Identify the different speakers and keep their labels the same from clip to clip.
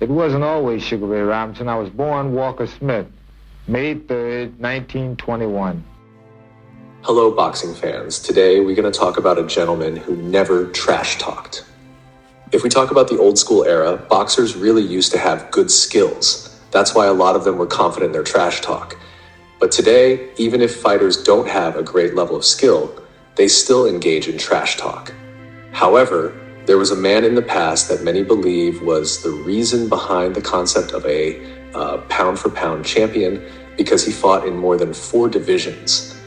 Speaker 1: It wasn't always Sugar Ray Robinson. I was born Walker Smith, May 3rd, 1921.
Speaker 2: Hello, boxing fans. Today, we're going to talk about a gentleman who never trash-talked. If we talk about the old school era, boxers really used to have good skills. That's why a lot of them were confident in their trash talk. But today, even if fighters don't have a great level of skill, they still engage in trash talk. However, there was a man in the past that many believe was the reason behind the concept of a pound-for-pound champion because he fought in more than 4 divisions.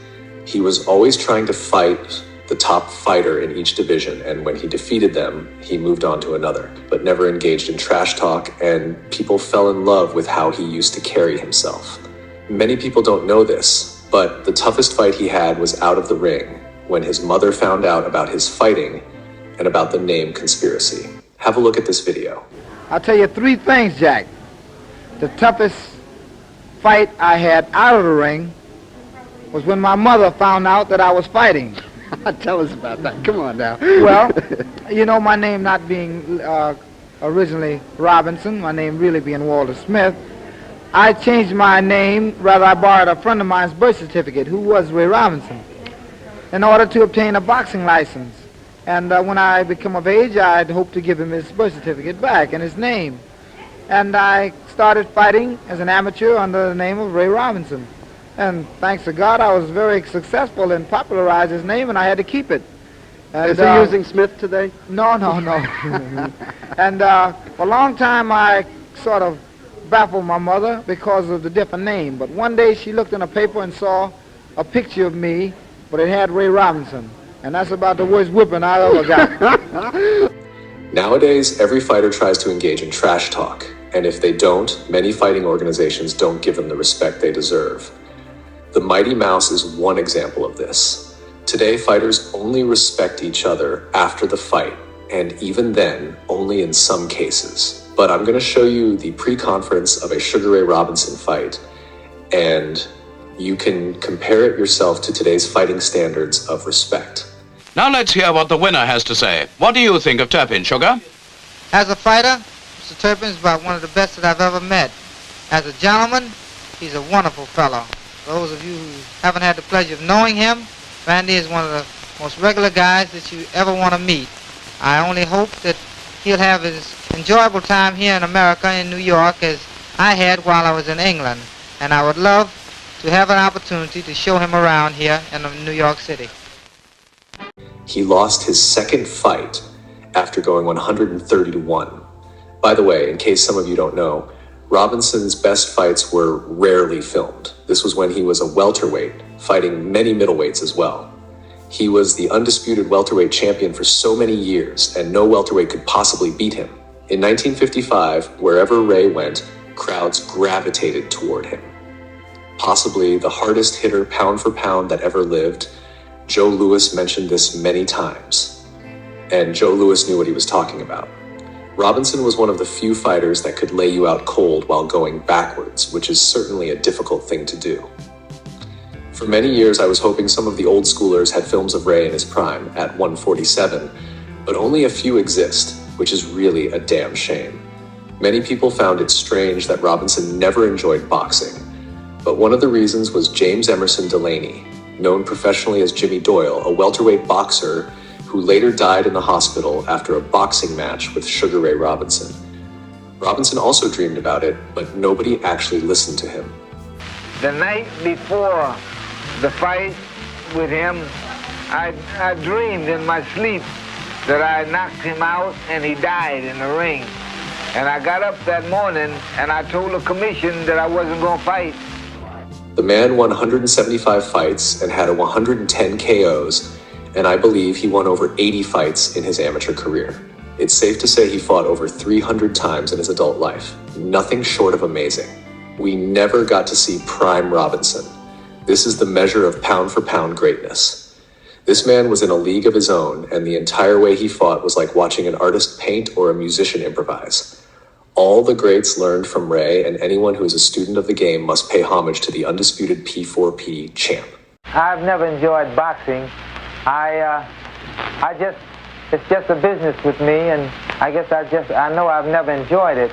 Speaker 2: He was always trying to fight the top fighter in each division, and when he defeated them, he moved on to another, but never engaged in trash talk, and people fell in love with how he used to carry himself. Many people don't know this, but the toughest fight he had was out of the ring, when his mother found out about his fighting and about the name conspiracy. Have a look at this video.
Speaker 3: I'll tell you 3 things, Jack. The toughest fight I had out of the ring was when my mother found out that I was fighting.
Speaker 4: Tell us about that. Come on now.
Speaker 3: Well, you know, my name not being originally Robinson, my name really being Walter Smith, I changed my name, rather I borrowed a friend of mine's birth certificate, who was Ray Robinson, in order to obtain a boxing license. And when I become of age, I'd hope to give him his birth certificate back and his name. And I started fighting as an amateur under the name of Ray Robinson. And thanks to God, I was very successful in popularizing his name, and I had to keep it. And,
Speaker 4: is he using Smith today?
Speaker 3: No. And for a long time, I sort of baffled my mother because of the different name. But one day, she looked in a paper and saw a picture of me, but it had Ray Robinson. And that's about the worst whipping I ever got.
Speaker 2: Nowadays, every fighter tries to engage in trash talk, and if they don't, many fighting organizations don't give them the respect they deserve. The Mighty Mouse is one example of this. Today, fighters only respect each other after the fight, and even then, only in some cases. But I'm going to show you the pre-conference of a Sugar Ray Robinson fight, and you can compare it yourself to today's fighting standards of respect.
Speaker 5: Now let's hear what the winner has to say. What do you think of Turpin, Sugar?
Speaker 6: As a fighter, Mr. Turpin is about one of the best that I've ever met. As a gentleman, he's a wonderful fellow. For those of you who haven't had the pleasure of knowing him, Randy is one of the most regular guys that you ever want to meet. I only hope that he'll have his enjoyable time here in America, in New York, as I had while I was in England. And I would love to have an opportunity to show him around here in New York City.
Speaker 2: He lost his second fight after going 130-1. By the way, in case some of you don't know, Robinson's best fights were rarely filmed. This was when he was a welterweight, fighting many middleweights as well. He was the undisputed welterweight champion for so many years, and no welterweight could possibly beat him. In 1955, wherever Ray went, crowds gravitated toward him. Possibly the hardest hitter pound for pound that ever lived, Joe Louis mentioned this many times. And Joe Louis knew what he was talking about. Robinson was one of the few fighters that could lay you out cold while going backwards, which is certainly a difficult thing to do. For many years, I was hoping some of the old schoolers had films of Ray in his prime at 147, but only a few exist, which is really a damn shame. Many people found it strange that Robinson never enjoyed boxing, but one of the reasons was James Emerson Delaney, known professionally as Jimmy Doyle, a welterweight boxer who later died in the hospital after a boxing match with Sugar Ray Robinson. Robinson also dreamed about it, but nobody actually listened to him.
Speaker 1: The night before the fight with him, I dreamed in my sleep that I knocked him out and he died in the ring. And I got up that morning and I told the commission that I wasn't going to fight.
Speaker 2: The man won 175 fights and had 110 KOs, and I believe he won over 80 fights in his amateur career. It's safe to say he fought over 300 times in his adult life. Nothing short of amazing. We never got to see prime Robinson. This is the measure of pound-for-pound greatness. This man was in a league of his own, and the entire way he fought was like watching an artist paint or a musician improvise. All the greats learned from Ray, and anyone who is a student of the game must pay homage to the undisputed P4P champ.
Speaker 1: I've never enjoyed boxing. It's just a business with me, and I know I've never enjoyed it.